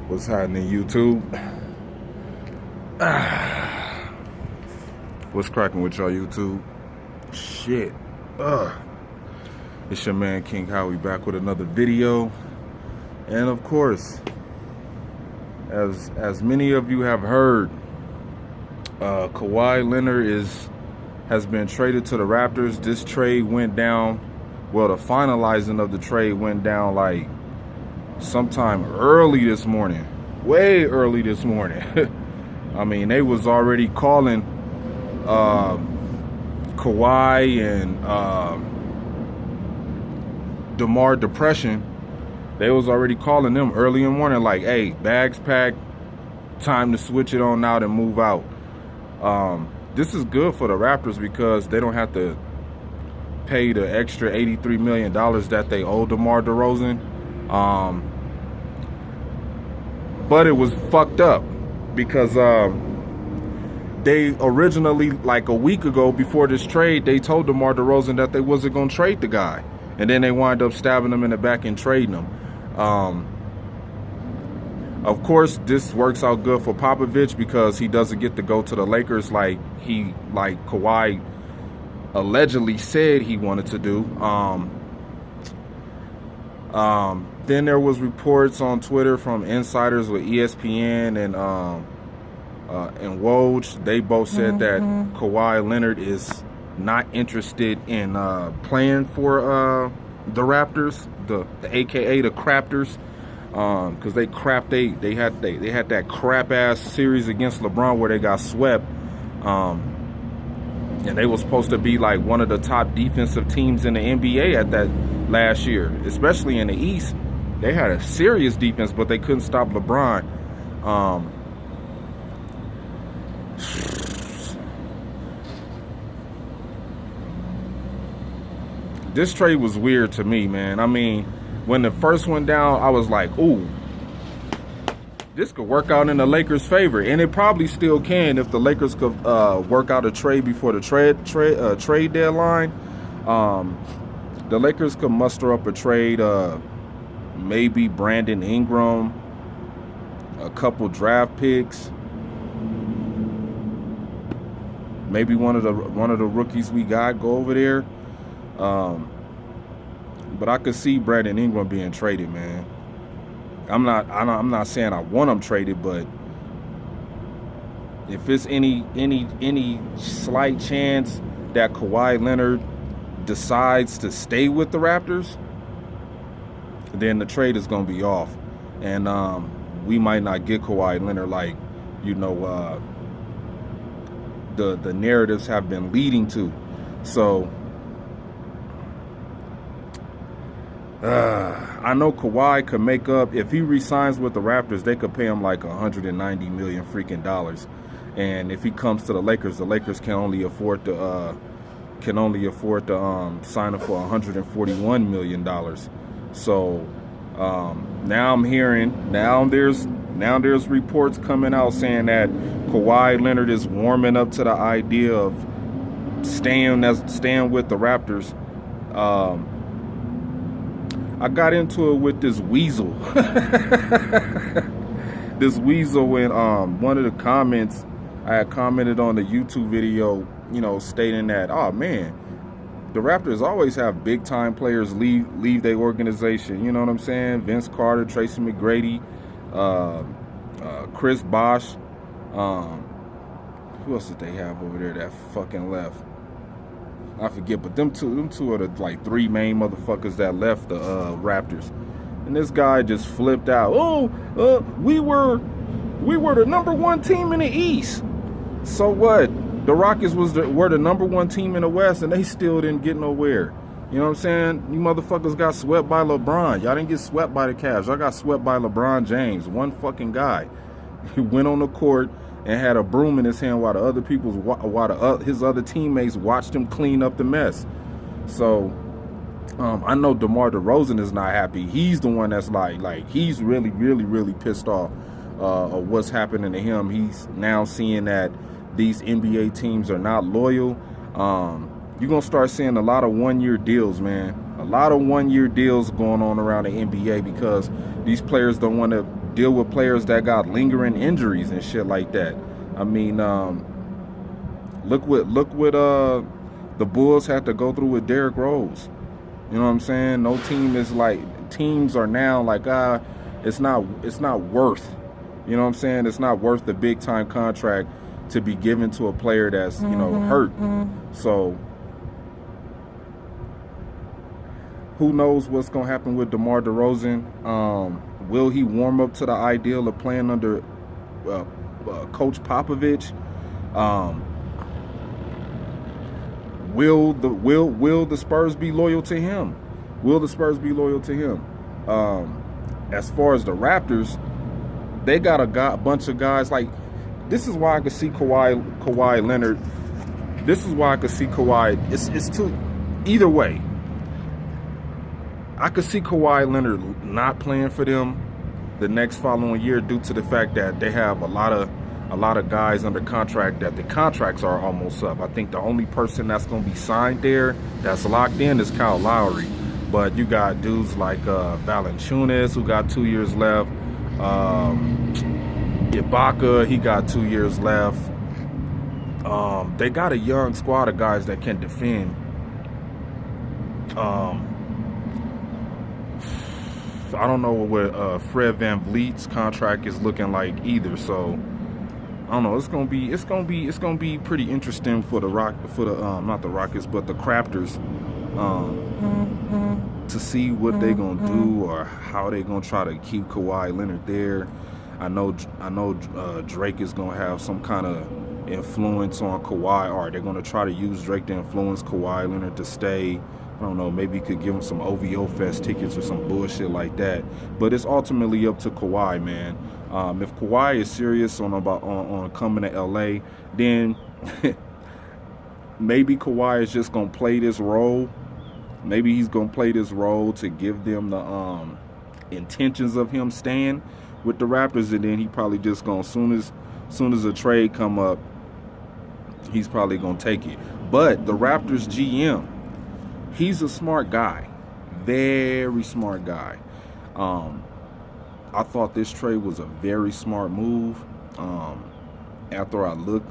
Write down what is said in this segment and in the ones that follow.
What's happening, YouTube? What's cracking with y'all, YouTube? Shit. It's your man King Kawhi back with another video. And of course, as many of you have heard, Kawhi Leonard has been traded to the Raptors. This trade went down, well, the finalizing of the trade went down like sometime early this morning, way early this morning. I mean, they was already calling Kawhi and DeMar depression. They was already calling them early in the morning like, hey, bags packed, time to switch it on out and move out. This is good for the Raptors because they don't have to pay the extra $83 million that they owe DeMar DeRozan. But it was fucked up because they originally, like a week ago before this trade, they told DeMar DeRozan that they wasn't going to trade the guy. And then they wind up stabbing him in the back and trading him. Of course, this works out good for Popovich because he doesn't get to go to the Lakers like Kawhi allegedly said he wanted to do. Then there was reports on Twitter from insiders with ESPN and Woj. They both said that Kawhi Leonard is not interested in playing for the Raptors, the AKA the Craptors, because they had that crap ass series against LeBron where they got swept, and they were supposed to be like one of the top defensive teams in the NBA at that last year, especially in the East. They had a serious defense, but they couldn't stop LeBron. This trade was weird to me, man. I mean, when the first went down, I was like, ooh, this could work out in the Lakers' favor. And it probably still can if the Lakers could work out a trade before the trade deadline. The Lakers could muster up a trade, maybe Brandon Ingram, a couple draft picks, maybe one of the rookies we got go over there. But I could see Brandon Ingram being traded, man. I'm not saying I want him traded, but if it's any slight chance that Kawhi Leonard decides to stay with the Raptors, then the trade is going to be off. And we might not get Kawhi Leonard like, the narratives have been leading to. So I know Kawhi could make up, if he resigns with the Raptors, they could pay him like $190 million freaking dollars. And if he comes to the Lakers can only afford to sign him for $141 million. So now I'm hearing, now there's reports coming out saying that Kawhi Leonard is warming up to the idea of staying with the Raptors. I got into it with this weasel. This weasel in one of the comments, I had commented on the YouTube video, stating that, oh man, the Raptors always have big time players leave their organization. You know what I'm saying? Vince Carter, Tracy McGrady, Chris Bosh. Who else did they have over there that fucking left? I forget, but them two are the like three main motherfuckers that left the Raptors. And this guy just flipped out. We were the number one team in the East. So what? The Rockets were the number one team in the West, and they still didn't get nowhere. You know what I'm saying? You motherfuckers got swept by LeBron. Y'all didn't get swept by the Cavs. Y'all got swept by LeBron James. One fucking guy. He went on the court and had a broom in his hand while his other teammates watched him clean up the mess. So I know DeMar DeRozan is not happy. He's the one that's like he's really, really, really pissed off of what's happening to him. He's now seeing that these NBA teams are not loyal. You're going to start seeing a lot of one-year deals, man. A lot of one-year deals going on around the NBA because these players don't want to deal with players that got lingering injuries and shit like that. I mean, look what the Bulls had to go through with Derrick Rose. You know what I'm saying? No team is like, teams are now like, it's not worth, you know what I'm saying? It's not worth the big time contract to be given to a player that's, you know, hurt. So who knows what's going to happen with DeMar DeRozan? Will he warm up to the ideal of playing under Coach Popovich? Will the Spurs be loyal to him? Will the Spurs be loyal to him? As far as the Raptors, they got a bunch of guys. Like, this is why I could see Kawhi Leonard. This is why I could see Kawhi. It's too, either way. I could see Kawhi Leonard not playing for them the next following year due to the fact that they have a lot of guys under contract that the contracts are almost up. I think the only person that's going to be signed there that's locked in is Kyle Lowry. But you got dudes like Valanciunas, who got 2 years left. Ibaka, he got 2 years left. They got a young squad of guys that can defend. I don't know what Fred VanVleet's contract is looking like either. So I don't know. It's gonna be pretty interesting for the not the Rockets, but the Raptors, to see what they gonna do or how they gonna try to keep Kawhi Leonard there. I know Drake is gonna have some kind of influence on Kawhi, or they're gonna try to use Drake to influence Kawhi Leonard to stay. I don't know, maybe could give him some OVO Fest tickets or some bullshit like that. But it's ultimately up to Kawhi, man. If Kawhi is serious on coming to LA, then maybe Kawhi is just gonna play this role. Maybe he's gonna play this role to give them the intentions of him staying with the Raptors, and then he probably just gonna soon as a trade come up, he's probably gonna take it. But the Raptors GM, he's a smart guy, very smart guy. I thought this trade was a very smart move. After I looked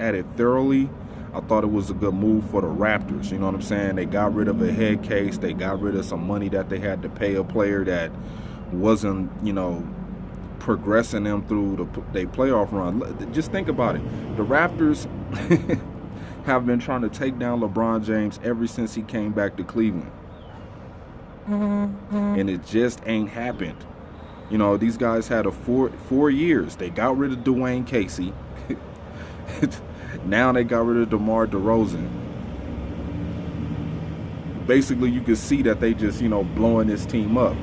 at it thoroughly, I thought it was a good move for the Raptors. You know what I'm saying? They got rid of a head case. They got rid of some money that they had to pay a player that wasn't, you know, progressing them through their playoff run. Just think about it. The Raptors have been trying to take down LeBron James ever since he came back to Cleveland. And it just ain't happened. You know, these guys had a four years. They got rid of Dwayne Casey. Now they got rid of DeMar DeRozan. Basically, you can see that they just, you know, blowing this team up.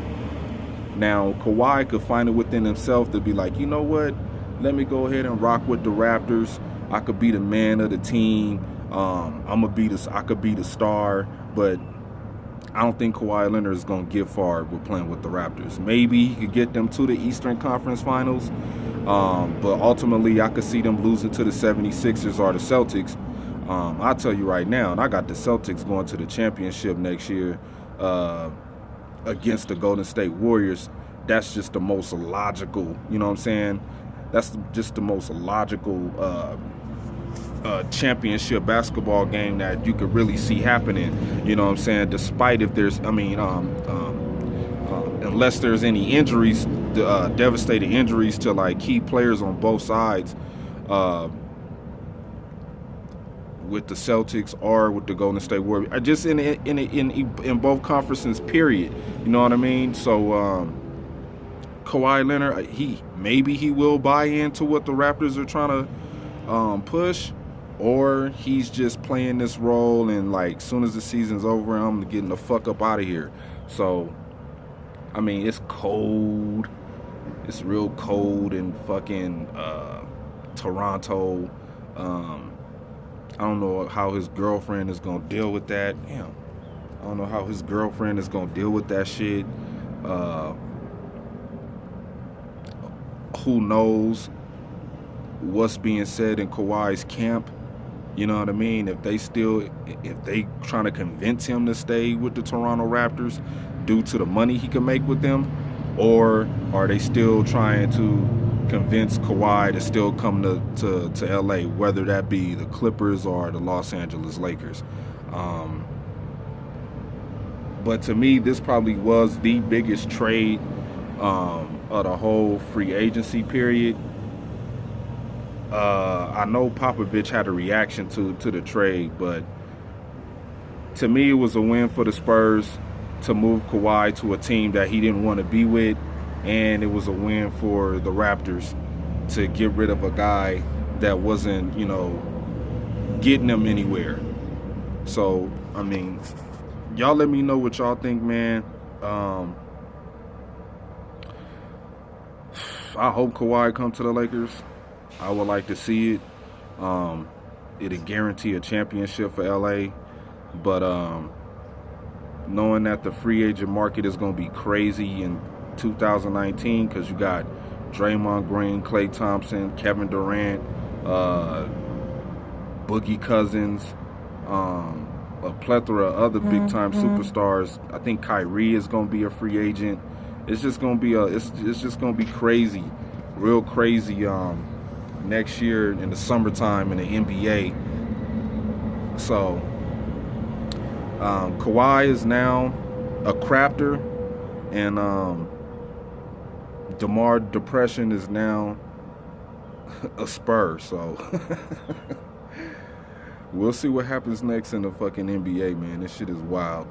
Now, Kawhi could find it within himself to be like, you know what? Let me go ahead and rock with the Raptors. I could be the man of the team. I could be the star, but I don't think Kawhi Leonard is going to get far with playing with the Raptors. Maybe he could get them to the Eastern Conference Finals, but ultimately I could see them losing to the 76ers or the Celtics. I'll tell you right now, and I got the Celtics going to the championship next year against the Golden State Warriors. That's just the most logical, you know what I'm saying? That's just the most logical championship basketball game that you could really see happening. You know what I'm saying? Despite if there's, unless there's any injuries, devastating injuries to like key players on both sides, with the Celtics or with the Golden State Warriors, just in both conferences. Period. You know what I mean? So Kawhi Leonard, he will buy into what the Raptors are trying to push, or he's just playing this role and like soon as the season's over, I'm getting the fuck up out of here. So I mean, it's cold. It's real cold in fucking Toronto. I don't know how his girlfriend is gonna deal with that. Damn. I don't know how his girlfriend is gonna deal with that shit. Who knows what's being said in Kawhi's camp? You know what I mean? If they trying to convince him to stay with the Toronto Raptors due to the money he can make with them, Or are they still trying to convince Kawhi to still come to LA, whether that be the Clippers or the Los Angeles Lakers? But to me, this probably was the biggest trade of the whole free agency period. I know Popovich had a reaction to the trade, but to me, it was a win for the Spurs to move Kawhi to a team that he didn't want to be with, and it was a win for the Raptors to get rid of a guy that wasn't, getting them anywhere. So, I mean, y'all let me know what y'all think, man. I hope Kawhi come to the Lakers. I would like to see it. It'll guarantee a championship for LA. But knowing that the free agent market is going to be crazy in 2019 because you got Draymond Green, Klay Thompson, Kevin Durant, Boogie Cousins, a plethora of other big-time superstars. I think Kyrie is going to be a free agent. It's just going to be it's just going to be crazy, real crazy next year in the summertime in the NBA. So Kawhi is now a Crafter, and DeMar Depression is now a Spur. So we'll see what happens next in the fucking NBA, man. This shit is wild.